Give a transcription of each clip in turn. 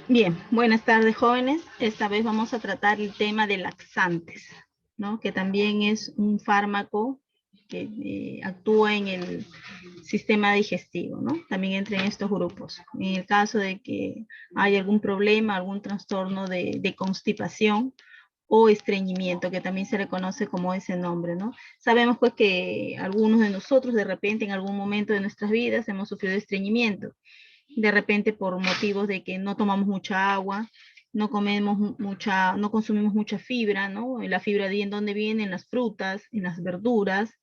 Bien, buenas tardes, jóvenes. Esta vez vamos a tratar el tema de laxantes, ¿no? Que también es un fármaco que actúa en el sistema digestivo, ¿no? También entra en estos grupos. En el caso de que haya algún problema, algún trastorno de constipación o estreñimiento, que también se le conoce como ese nombre, ¿no? Sabemos pues que algunos de nosotros de repente en algún momento de nuestras vidas hemos sufrido estreñimiento, de repente por motivos de que no tomamos mucha agua, no comemos mucha, no consumimos mucha fibra, ¿no? La fibra de en dónde viene, en las frutas, en las verduras,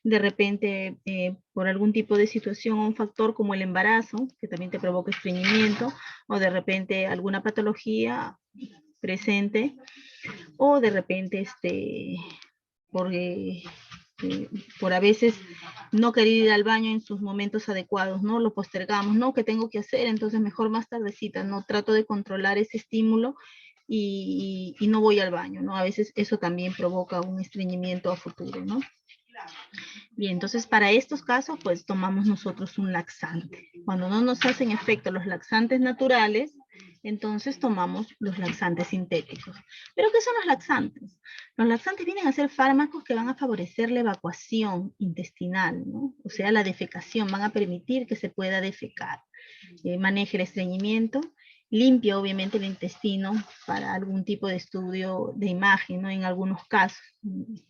de repente por algún tipo de situación o un factor como el embarazo, que también te provoca estreñimiento, o de repente alguna patología presente, o de repente porque por a veces no querer ir al baño en sus momentos adecuados, ¿no? Lo postergamos, ¿no? ¿Qué tengo que hacer? Entonces mejor más tardecita, ¿no? Trato de controlar ese estímulo y no voy al baño, ¿no? A veces eso también provoca un estreñimiento a futuro, ¿no? Bien, entonces para estos casos, pues tomamos nosotros un laxante. Cuando no nos hacen efecto los laxantes naturales, entonces tomamos los laxantes sintéticos. ¿Pero qué son los laxantes? Los laxantes vienen a ser fármacos que van a favorecer la evacuación intestinal, ¿no? O sea, la defecación, van a permitir que se pueda defecar. Maneje el estreñimiento, limpia obviamente el intestino para algún tipo de estudio de imagen, ¿no? En algunos casos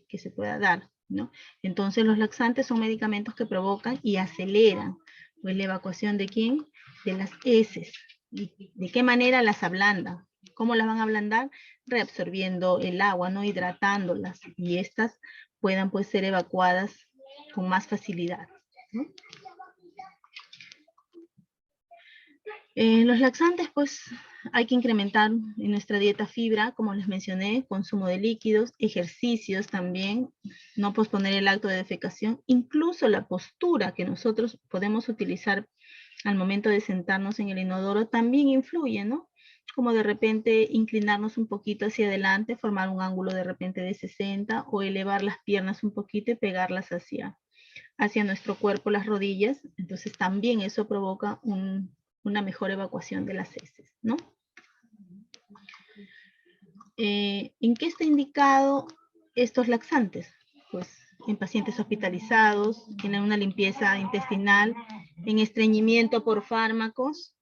que se pueda dar, ¿no? Entonces los laxantes son medicamentos que provocan y aceleran pues, la evacuación de ¿quién? De las heces. ¿Y de qué manera las ablandan? ¿Cómo las van a ablandar? Reabsorbiendo el agua, no hidratándolas y estas puedan pues ser evacuadas con más facilidad, ¿no? Los laxantes, pues, hay que incrementar en nuestra dieta fibra, como les mencioné, consumo de líquidos, ejercicios también, no posponer el acto de defecación, incluso la postura que nosotros podemos utilizar al momento de sentarnos en el inodoro también influye, ¿no? Como de repente inclinarnos un poquito hacia adelante, formar un ángulo de repente de 60 o elevar las piernas un poquito y pegarlas hacia nuestro cuerpo, las rodillas. Entonces también eso provoca una mejor evacuación de las heces, ¿no? ¿En qué está indicado estos laxantes? Pues en pacientes hospitalizados, tienen una limpieza intestinal, en estreñimiento por fármacos,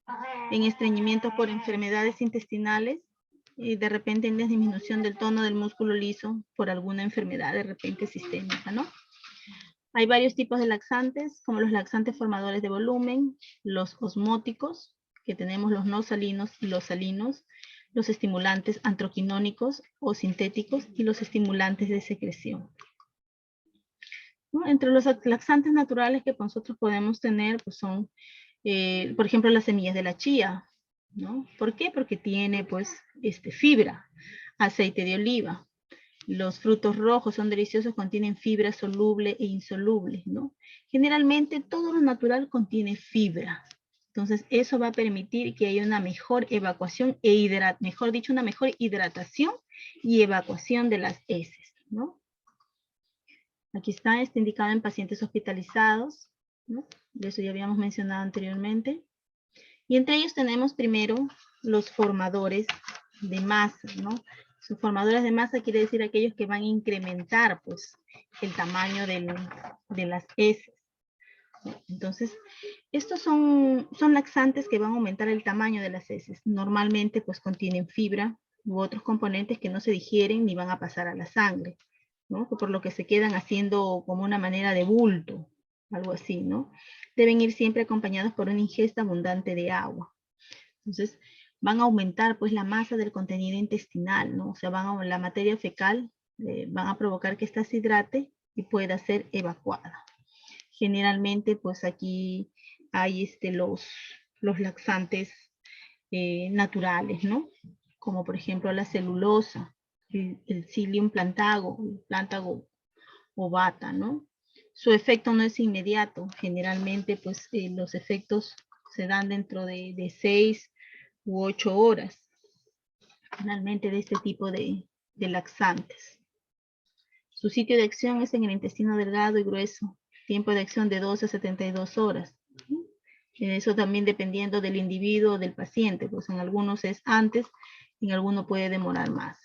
en estreñimiento por enfermedades intestinales, y de repente en disminución del tono del músculo liso por alguna enfermedad de repente sistémica, ¿no? Hay varios tipos de laxantes, como los laxantes formadores de volumen, los osmóticos, que tenemos los no salinos y los salinos, los estimulantes antroquinónicos o sintéticos y los estimulantes de secreción. ¿No? Entre los laxantes naturales que nosotros podemos tener, pues son, por ejemplo, las semillas de la chía, ¿no? ¿Por qué? Porque tiene, pues, fibra, aceite de oliva. Los frutos rojos son deliciosos, contienen fibra soluble e insoluble, ¿no? Generalmente todo lo natural contiene fibra. Entonces eso va a permitir que haya una mejor evacuación mejor dicho, una mejor hidratación y evacuación de las heces, ¿no? Aquí está indicado en pacientes hospitalizados, ¿no? De eso ya habíamos mencionado anteriormente. Y entre ellos tenemos primero los formadores de masa, ¿no? Sus formadores de masa quiere decir aquellos que van a incrementar, pues, el tamaño de las heces. Entonces, estos son laxantes que van a aumentar el tamaño de las heces. Normalmente, pues, contienen fibra u otros componentes que no se digieren ni van a pasar a la sangre, ¿no? Por lo que se quedan haciendo como una manera de bulto, algo así, ¿no? Deben ir siempre acompañados por una ingesta abundante de agua. Entonces, van a aumentar pues la masa del contenido intestinal, ¿no? O sea, la materia fecal van a provocar que ésta se hidrate y pueda ser evacuada. Generalmente, pues aquí hay los laxantes naturales, ¿no? Como por ejemplo la celulosa, el psyllium plantago, el plántago ovata, ¿no? Su efecto no es inmediato, generalmente pues los efectos se dan dentro de 6 u 8 horas, finalmente de este tipo de laxantes. Su sitio de acción es en el intestino delgado y grueso, tiempo de acción de 12 a 72 horas. Eso también dependiendo del individuo, del paciente, pues en algunos es antes, en algunos puede demorar más.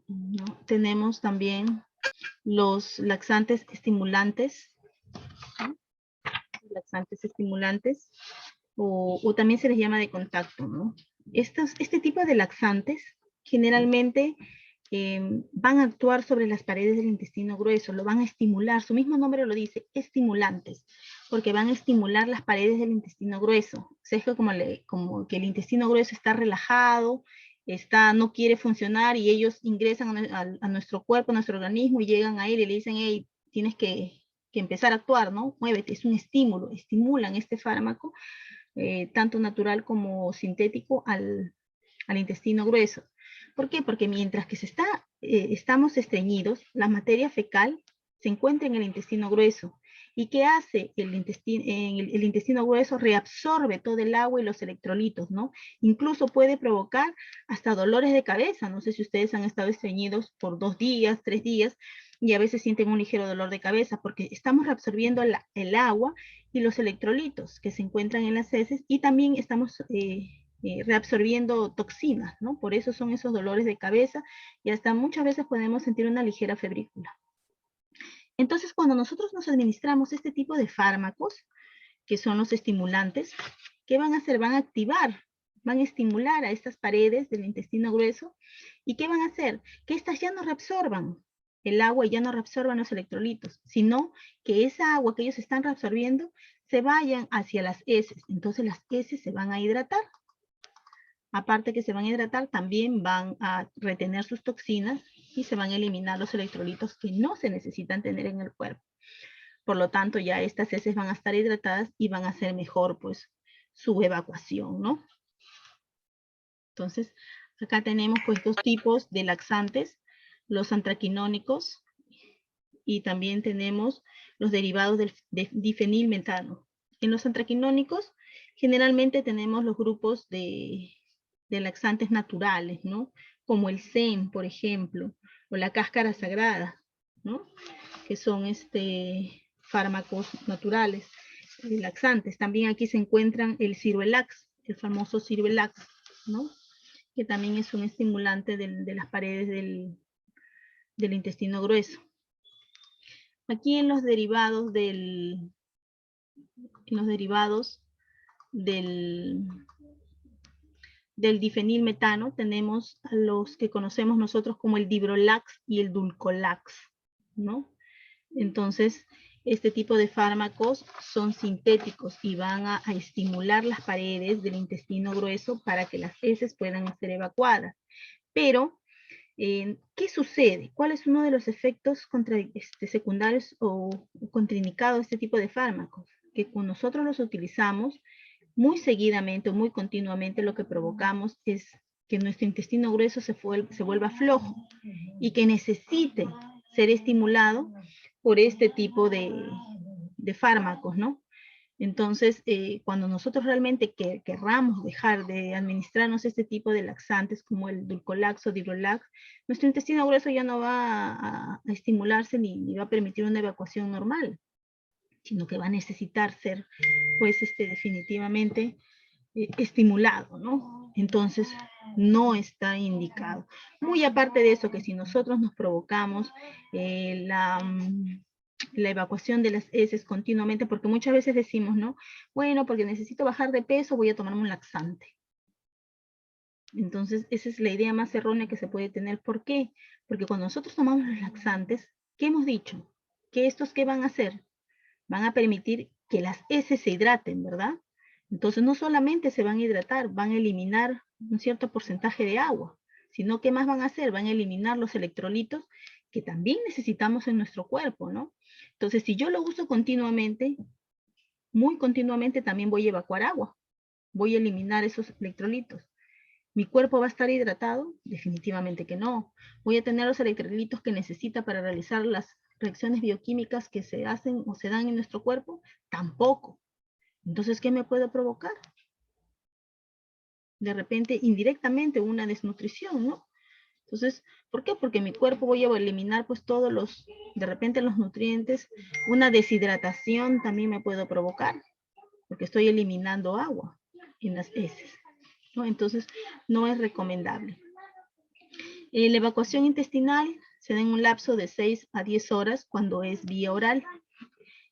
¿No? Tenemos también los laxantes estimulantes, ¿no? Laxantes estimulantes, o también se les llama de contacto, ¿no? Este tipo de laxantes generalmente van a actuar sobre las paredes del intestino grueso, lo van a estimular, su mismo nombre lo dice, estimulantes, porque van a estimular las paredes del intestino grueso. O sea, es que como que el intestino grueso está relajado, no quiere funcionar y ellos ingresan a nuestro cuerpo, a nuestro organismo y llegan a él y le dicen, hey, tienes que empezar a actuar, ¿no? Muévete, es un estímulo, estimulan este fármaco, tanto natural como sintético, al intestino grueso. ¿Por qué? Porque mientras que estamos estreñidos, la materia fecal se encuentra en el intestino grueso. ¿Y qué hace? El intestino grueso reabsorbe todo el agua y los electrolitos, ¿no? Incluso puede provocar hasta dolores de cabeza. No sé si ustedes han estado estreñidos por 2 días, 3 días, y a veces sienten un ligero dolor de cabeza porque estamos reabsorbiendo el agua y los electrolitos que se encuentran en las heces, y también estamos reabsorbiendo toxinas, ¿no? Por eso son esos dolores de cabeza y hasta muchas veces podemos sentir una ligera febrícula. Entonces, cuando nosotros nos administramos este tipo de fármacos, que son los estimulantes, ¿qué van a hacer? Van a activar, van a estimular a estas paredes del intestino grueso. ¿Y qué van a hacer? Que estas ya no reabsorban el agua y ya no reabsorban los electrolitos, sino que esa agua que ellos están reabsorbiendo se vayan hacia las heces. Entonces las heces se van a hidratar. Aparte que se van a hidratar, también van a retener sus toxinas y se van a eliminar los electrolitos que no se necesitan tener en el cuerpo. Por lo tanto, ya estas heces van a estar hidratadas y van a hacer mejor, pues, su evacuación, ¿no? Entonces, acá tenemos, pues, 2 tipos de laxantes, los antraquinónicos y también tenemos los derivados de difenilmetano. En los antraquinónicos, generalmente tenemos los grupos de laxantes naturales, ¿no? Como el SEM, por ejemplo, o la cáscara sagrada, ¿no? Que son fármacos naturales, laxantes. También aquí se encuentran el Ciruelax, el famoso Ciruelax, ¿no? Que también es un estimulante de las paredes del intestino grueso. Aquí en los derivados del difenilmetano tenemos a los que conocemos nosotros como el Dibrolax y el Dulcolax, ¿no? Entonces, este tipo de fármacos son sintéticos y van a estimular las paredes del intestino grueso para que las heces puedan ser evacuadas. Pero, ¿qué sucede? ¿Cuál es uno de los efectos secundarios o contraindicados de este tipo de fármacos? Que cuando nosotros los utilizamos muy seguidamente o muy continuamente, lo que provocamos es que nuestro intestino grueso se vuelva flojo y que necesite ser estimulado por este tipo de fármacos, ¿no? Entonces, cuando nosotros realmente querramos dejar de administrarnos este tipo de laxantes como el Dulcolax o Dibrolax, nuestro intestino grueso ya no va a estimularse ni va a permitir una evacuación normal, sino que va a necesitar ser, pues, definitivamente estimulado, ¿no? Entonces, no está indicado. Muy aparte de eso, que si nosotros nos provocamos la evacuación de las heces continuamente, porque muchas veces decimos, ¿no? Bueno, porque necesito bajar de peso, voy a tomarme un laxante. Entonces, esa es la idea más errónea que se puede tener. ¿Por qué? Porque cuando nosotros tomamos los laxantes, ¿qué hemos dicho? Que estos, ¿qué van a hacer? Van a permitir que las heces se hidraten, ¿verdad? Entonces, no solamente se van a hidratar, van a eliminar un cierto porcentaje de agua, sino ¿qué más van a hacer? Van a eliminar los electrolitos que también necesitamos en nuestro cuerpo, ¿no? Entonces, si yo lo uso continuamente, muy continuamente, también voy a evacuar agua, voy a eliminar esos electrolitos. ¿Mi cuerpo va a estar hidratado? Definitivamente que no. ¿Voy a tener los electrolitos que necesita para realizar las reacciones bioquímicas que se hacen o se dan en nuestro cuerpo? Tampoco. Entonces, ¿qué me puede provocar? De repente, indirectamente, una desnutrición, ¿no? Entonces, ¿por qué? Porque mi cuerpo voy a eliminar pues todos los, de repente los nutrientes, una deshidratación también me puedo provocar, porque estoy eliminando agua en las heces, ¿no? Entonces, no es recomendable. La evacuación intestinal se da en un lapso de 6 a 10 horas cuando es vía oral,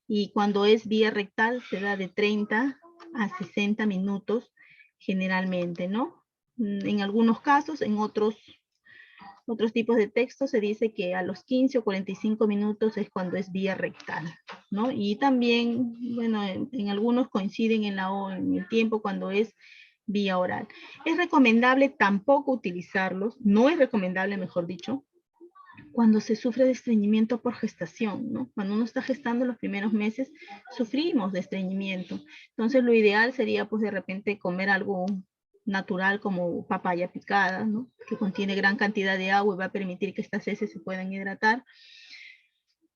y cuando es vía rectal se da de 30 a 60 minutos generalmente, ¿no? En algunos casos, en otros tipos de textos se dice que a los 15 o 45 minutos es cuando es vía rectal, ¿no? Y también, bueno, en algunos coinciden en el tiempo cuando es vía oral. Es recomendable tampoco utilizarlos, no es recomendable, mejor dicho, cuando se sufre de estreñimiento por gestación, ¿no? Cuando uno está gestando los primeros meses, sufrimos de estreñimiento. Entonces, lo ideal sería, pues, de repente comer algo natural como papaya picada, ¿no? Que contiene gran cantidad de agua y va a permitir que estas heces se puedan hidratar.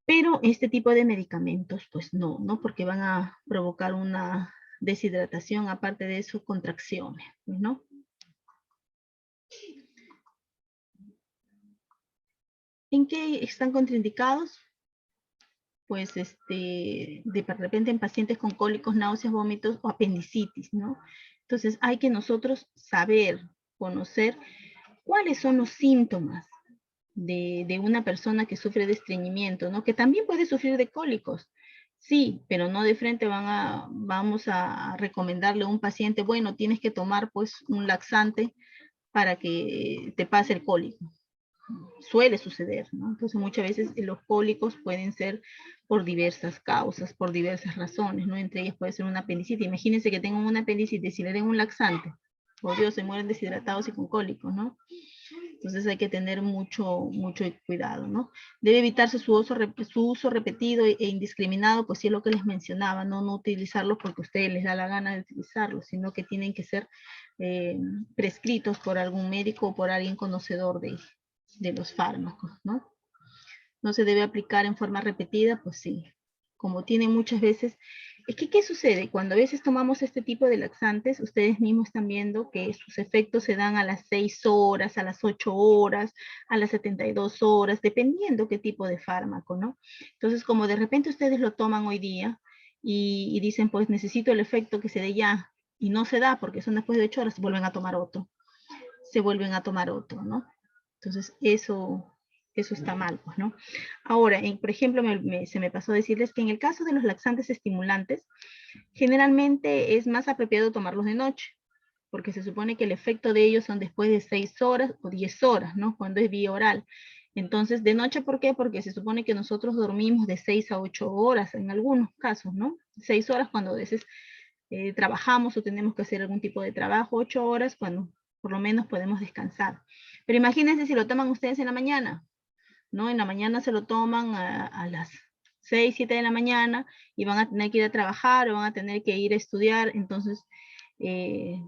Pero este tipo de medicamentos, pues no, ¿no? Porque van a provocar una deshidratación, aparte de eso, contracciones, ¿no? ¿En qué están contraindicados? Pues de repente en pacientes con cólicos, náuseas, vómitos o apendicitis, ¿no? Entonces hay que nosotros saber, conocer cuáles son los síntomas de una persona que sufre de estreñimiento, ¿no? Que también puede sufrir de cólicos, sí, pero no de frente vamos a recomendarle a un paciente, bueno, tienes que tomar pues un laxante para que te pase el cólico. Suele suceder, ¿no? Entonces muchas veces los cólicos pueden ser por diversas causas, por diversas razones, ¿no? Entre ellas puede ser una apendicitis. Imagínense que tengan una apendicitis y le den un laxante. Por Dios, se mueren deshidratados y con cólicos, ¿no? Entonces hay que tener mucho cuidado, ¿no? Debe evitarse su uso repetido e indiscriminado, pues sí es lo que les mencionaba, ¿no? No utilizarlos porque a ustedes les da la gana de utilizarlos, sino que tienen que ser prescritos por algún médico o por alguien conocedor de los fármacos, ¿no? No se debe aplicar en forma repetida, pues sí. Como tiene muchas veces, es que ¿qué sucede? Cuando a veces tomamos este tipo de laxantes, ustedes mismos están viendo que sus efectos se dan a las 6 horas, a las 8 horas, a las 72 horas, dependiendo qué tipo de fármaco, ¿no? Entonces, como de repente ustedes lo toman hoy día y dicen, pues necesito el efecto que se dé ya, y no se da porque son después de 8 horas, se vuelven a tomar otro, ¿no? Entonces, eso está mal, pues, ¿no? Ahora, por ejemplo, se me pasó decirles que en el caso de los laxantes estimulantes, generalmente es más apropiado tomarlos de noche, porque se supone que el efecto de ellos son después de 6 horas o 10 horas, ¿no? Cuando es vía oral. Entonces, de noche, ¿por qué? Porque se supone que nosotros dormimos de 6 a 8 horas en algunos casos, ¿no? 6 horas cuando a veces trabajamos o tenemos que hacer algún tipo de trabajo, 8 horas cuando por lo menos podemos descansar. Pero imagínense si lo toman ustedes en la mañana, ¿no? En la mañana se lo toman a las 6, 7 de la mañana y van a tener que ir a trabajar o van a tener que ir a estudiar, entonces,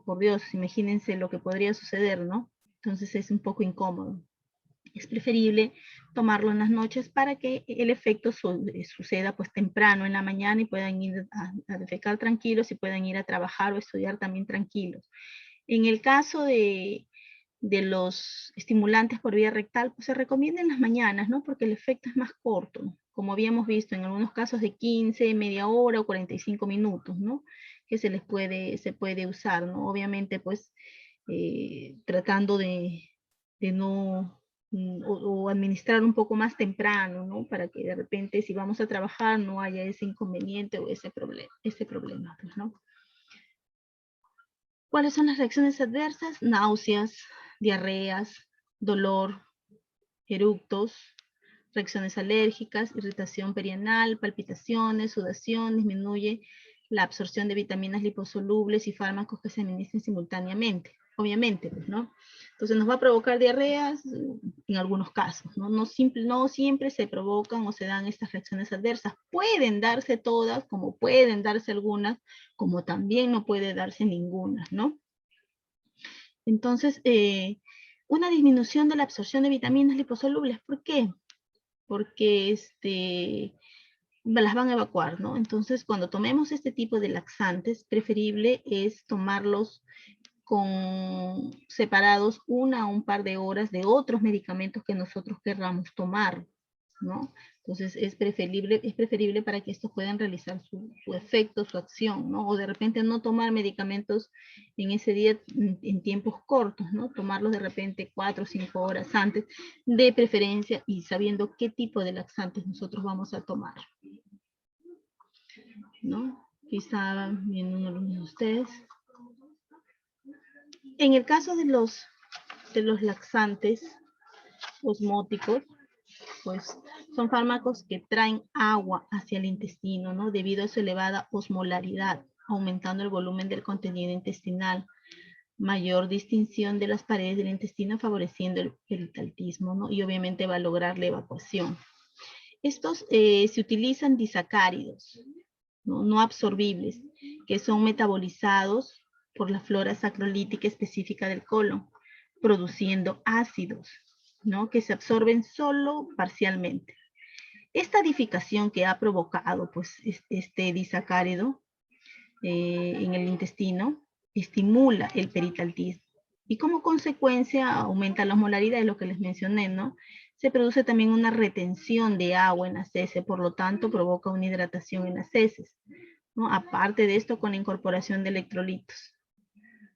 por Dios, imagínense lo que podría suceder, ¿no? Entonces es un poco incómodo. Es preferible tomarlo en las noches para que el efecto suceda pues temprano en la mañana y puedan ir a defecar tranquilos y puedan ir a trabajar o estudiar también tranquilos. En el caso de los estimulantes por vía rectal, pues se recomienda en las mañanas, ¿no? Porque el efecto es más corto, como habíamos visto en algunos casos de 15, media hora o 45 minutos, ¿no? Que se puede usar, ¿no? Obviamente, pues, tratando de no, o administrar un poco más temprano, ¿no? Para que de repente, si vamos a trabajar, no haya ese inconveniente o ese problema, pues, ¿no? ¿Cuáles son las reacciones adversas? Náuseas, diarreas, dolor, eructos, reacciones alérgicas, irritación perianal, palpitaciones, sudación, disminuye la absorción de vitaminas liposolubles y fármacos que se administren simultáneamente, obviamente, pues, ¿no? Entonces nos va a provocar diarreas en algunos casos, ¿no? No siempre se provocan o se dan estas reacciones adversas. Pueden darse todas, como pueden darse algunas, como también no puede darse ninguna, ¿no? Entonces, una disminución de la absorción de vitaminas liposolubles, ¿por qué? Porque las van a evacuar, ¿no? Entonces, cuando tomemos este tipo de laxantes, preferible es tomarlos separados una o un par de horas de otros medicamentos que nosotros querramos tomar, ¿no? Entonces es preferible para que estos puedan realizar su efecto, su acción, ¿no? O de repente no tomar medicamentos en ese día en tiempos cortos, ¿no? Tomarlos de repente 4 o 5 horas antes, de preferencia, y sabiendo qué tipo de laxantes nosotros vamos a tomar, ¿no? Quizá viendo uno de ustedes. En el caso de los laxantes osmóticos, pues son fármacos que traen agua hacia el intestino, ¿no? Debido a su elevada osmolaridad, aumentando el volumen del contenido intestinal, mayor distinción de las paredes del intestino, favoreciendo el peristaltismo, ¿no? Y obviamente va a lograr la evacuación. Estos se utilizan disacáridos, no absorbibles, que son metabolizados por la flora sacrolítica específica del colon, produciendo ácidos, ¿no? Que se absorben solo parcialmente. Esta edificación que ha provocado pues, este disacárido en el intestino estimula el peristaltismo y como consecuencia aumenta la osmolaridad, es lo que les mencioné, ¿no? Se produce también una retención de agua en las heces, por lo tanto provoca una hidratación en las heces, ¿no? Aparte de esto, con la incorporación de electrolitos.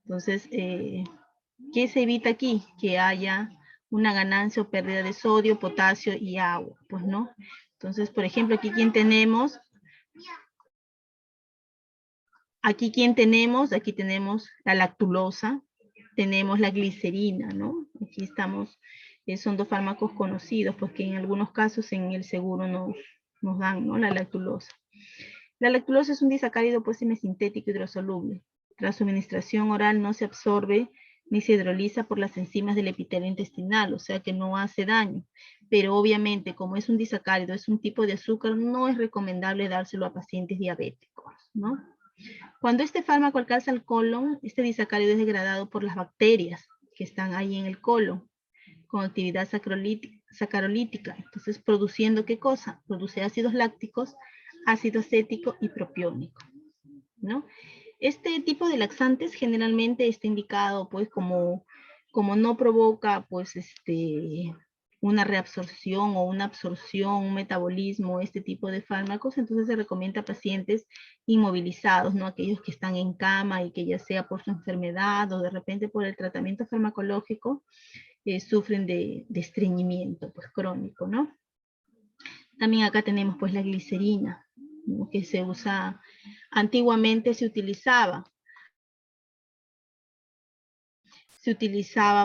Entonces, ¿qué se evita aquí? Que haya una ganancia o pérdida de sodio, potasio y agua, pues, ¿no? Entonces, por ejemplo, aquí tenemos, aquí tenemos la lactulosa, tenemos la glicerina, ¿no? Aquí estamos, son dos fármacos conocidos, pues que en algunos casos en el seguro nos dan, ¿no? La lactulosa. La lactulosa es un disacárido pues semisintético hidrosoluble. Tras su administración oral no se absorbe ni se hidroliza por las enzimas del epitelio intestinal, o sea que no hace daño. Pero obviamente, como es un disacárido, es un tipo de azúcar, no es recomendable dárselo a pacientes diabéticos, ¿no? Cuando este fármaco alcanza el colon, este disacárido es degradado por las bacterias que están ahí en el colon, con actividad sacarolítica. Entonces, produciendo ¿qué cosa? Produce ácidos lácticos, ácido acético y propiónico, ¿no? Este tipo de laxantes generalmente está indicado, pues, como no provoca, pues, una reabsorción o una absorción, un metabolismo, este tipo de fármacos, entonces se recomienda a pacientes inmovilizados, ¿no? Aquellos que están en cama y que ya sea por su enfermedad o de repente por el tratamiento farmacológico, sufren de estreñimiento, pues, crónico, ¿no? También acá tenemos, pues, la glicerina, ¿no? Que se usa, antiguamente se utilizaba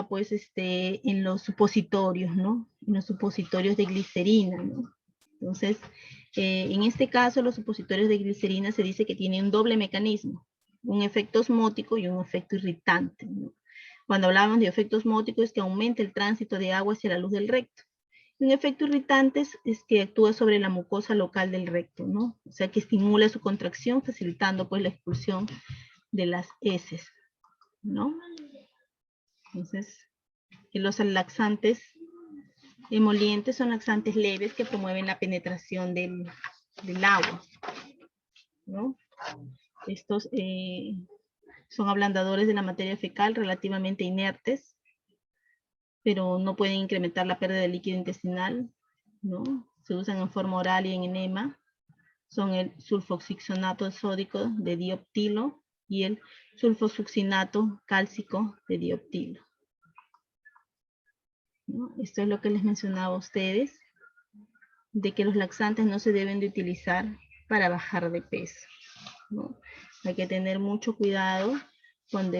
pues en los supositorios, ¿no? En los supositorios de glicerina, ¿no? Entonces, en este caso los supositorios de glicerina se dice que tienen un doble mecanismo, un efecto osmótico y un efecto irritante, ¿no? Cuando hablamos de efecto osmótico es que aumenta el tránsito de agua hacia la luz del recto. Un efecto irritante es que actúa sobre la mucosa local del recto, ¿no? O sea que estimula su contracción, facilitando pues la expulsión de las heces, ¿no? Entonces, los laxantes emolientes son laxantes leves que promueven la penetración del agua, ¿no? Estos son ablandadores de la materia fecal relativamente inertes, pero no pueden incrementar la pérdida de líquido intestinal, ¿no? Se usan en forma oral y en enema. Son el sulfoxicinato sódico de dioptilo y el sulfosuccinato cálcico de dioptilo, ¿no? Esto es lo que les mencionaba a ustedes, de que los laxantes no se deben de utilizar para bajar de peso, ¿no? Hay que tener mucho cuidado cuando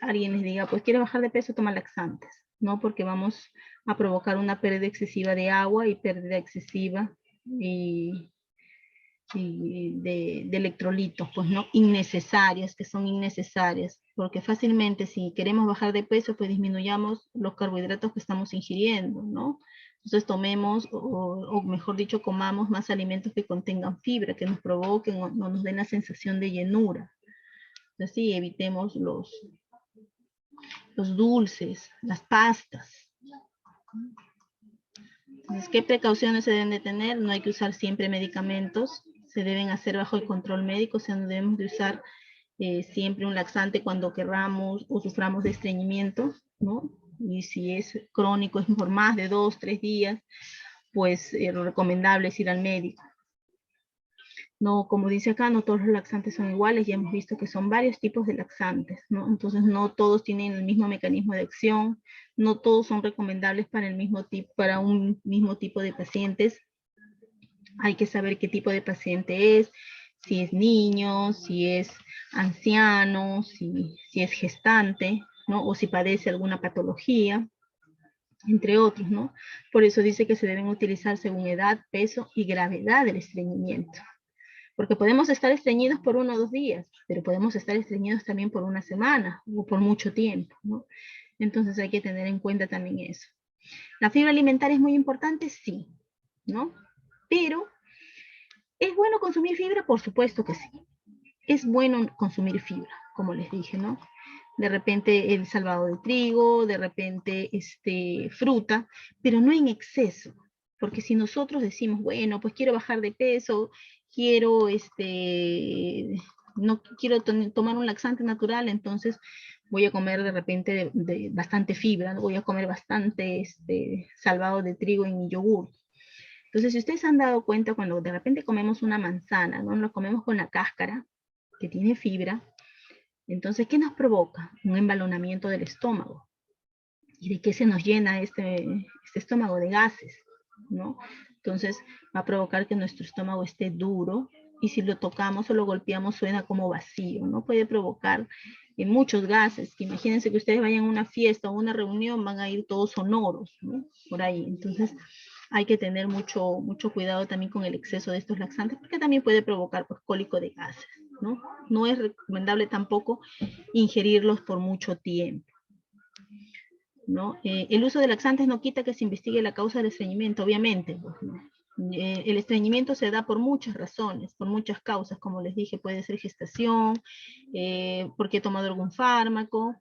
alguien les diga, pues quiere bajar de peso, toma laxantes, ¿no? Porque vamos a provocar una pérdida excesiva de agua y pérdida excesiva de electrolitos, pues no innecesarias, que son innecesarias, porque fácilmente si queremos bajar de peso, pues disminuyamos los carbohidratos que estamos ingiriendo, ¿no? Entonces tomemos, o mejor dicho, comamos más alimentos que contengan fibra, que nos provoquen o nos den la sensación de llenura. Así evitemos los dulces, las pastas. Entonces, ¿qué precauciones se deben de tener? No hay que usar siempre medicamentos, se deben hacer bajo el control médico, o sea, no debemos de usar siempre un laxante cuando querramos o suframos de estreñimiento, ¿no? Y si es crónico, es por más de 2, 3 días, pues lo recomendable es ir al médico. No, como dice acá, no todos los laxantes son iguales, ya hemos visto que son varios tipos de laxantes, ¿no? Entonces no todos tienen el mismo mecanismo de acción, no todos son recomendables para el mismo tipo, para un mismo tipo de pacientes. Hay que saber qué tipo de paciente es, si es niño, si es anciano, si es gestante, ¿no? O si padece alguna patología, entre otros, ¿no? Por eso dice que se deben utilizar según edad, peso y gravedad del estreñimiento. Porque podemos estar estreñidos por 1 o 2 días, pero podemos estar estreñidos también por 1 semana o por mucho tiempo, ¿no? Entonces hay que tener en cuenta también eso. ¿La fibra alimentaria es muy importante? Sí, ¿no? Pero, ¿es bueno consumir fibra? Por supuesto que sí. Es bueno consumir fibra, como les dije, ¿no? De repente el salvado de trigo, de repente fruta, pero no en exceso. Porque si nosotros decimos, bueno, pues quiero bajar de peso, quiero, no quiero tomar un laxante natural, entonces voy a comer de repente de bastante fibra, ¿no? Voy a comer bastante salvado de trigo en mi yogur. Entonces, si ustedes han dado cuenta, cuando de repente comemos una manzana, ¿no? Lo comemos con la cáscara, que tiene fibra, entonces, ¿qué nos provoca? Un embalonamiento del estómago. ¿Y de qué se nos llena este estómago? De gases, ¿no? Entonces, va a provocar que nuestro estómago esté duro, y si lo tocamos o lo golpeamos suena como vacío, ¿no? Puede provocar muchos gases, que imagínense que ustedes vayan a una fiesta o una reunión, van a ir todos sonoros, ¿no? Por ahí. Entonces, hay que tener mucho cuidado también con el exceso de estos laxantes, porque también puede provocar pues, cólico de gases, ¿no? No es recomendable tampoco ingerirlos por mucho tiempo, ¿no? El uso de laxantes no quita que se investigue la causa del estreñimiento, obviamente, pues, ¿no? El estreñimiento se da por muchas razones, por muchas causas, como les dije, puede ser gestación, porque he tomado algún fármaco,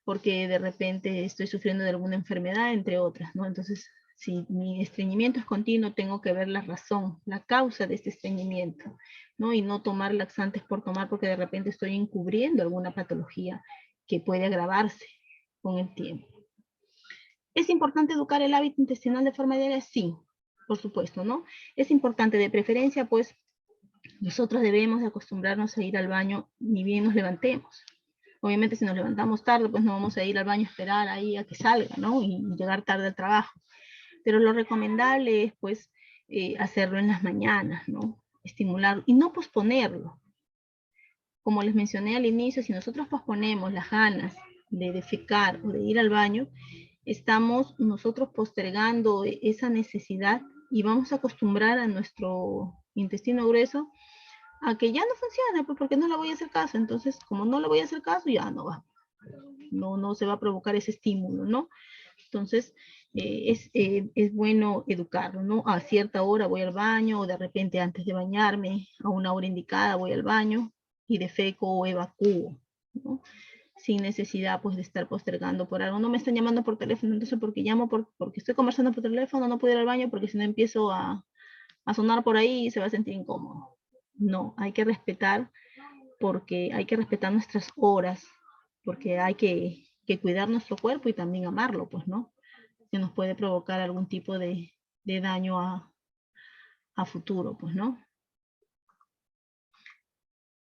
porque de repente estoy sufriendo de alguna enfermedad, entre otras, ¿no? Entonces, si mi estreñimiento es continuo, tengo que ver la razón, la causa de este estreñimiento, ¿no? Y no tomar laxantes por tomar, porque de repente estoy encubriendo alguna patología que puede agravarse con el tiempo. ¿Es importante educar el hábito intestinal de forma diaria? Sí, por supuesto, ¿no? Es importante, de preferencia, pues, nosotros debemos de acostumbrarnos a ir al baño ni bien nos levantemos. Obviamente si nos levantamos tarde, pues no vamos a ir al baño a esperar ahí a que salga, ¿no? Y llegar tarde al trabajo. Pero lo recomendable es, pues, hacerlo en las mañanas, ¿no? Estimularlo y no posponerlo. Como les mencioné al inicio, si nosotros posponemos las ganas de defecar o de ir al baño, estamos nosotros postergando esa necesidad y vamos a acostumbrar a nuestro intestino grueso a que ya no funcione, pues porque no le voy a hacer caso. Entonces, como no le voy a hacer caso, ya no va. No se va a provocar ese estímulo, ¿no? Entonces, es bueno educarlo, ¿no? A cierta hora voy al baño, o de repente antes de bañarme, a una hora indicada voy al baño y defeco o evacúo, ¿no? Sin necesidad, pues, de estar postergando por algo. No me están llamando por teléfono, entonces porque llamo porque estoy conversando por teléfono, no puedo ir al baño porque si no empiezo a sonar por ahí se va a sentir incómodo. No, hay que respetar, porque hay que respetar nuestras horas, porque hay que cuidar nuestro cuerpo y también amarlo, pues, ¿no? Que nos puede provocar algún tipo de daño a futuro, pues, ¿no?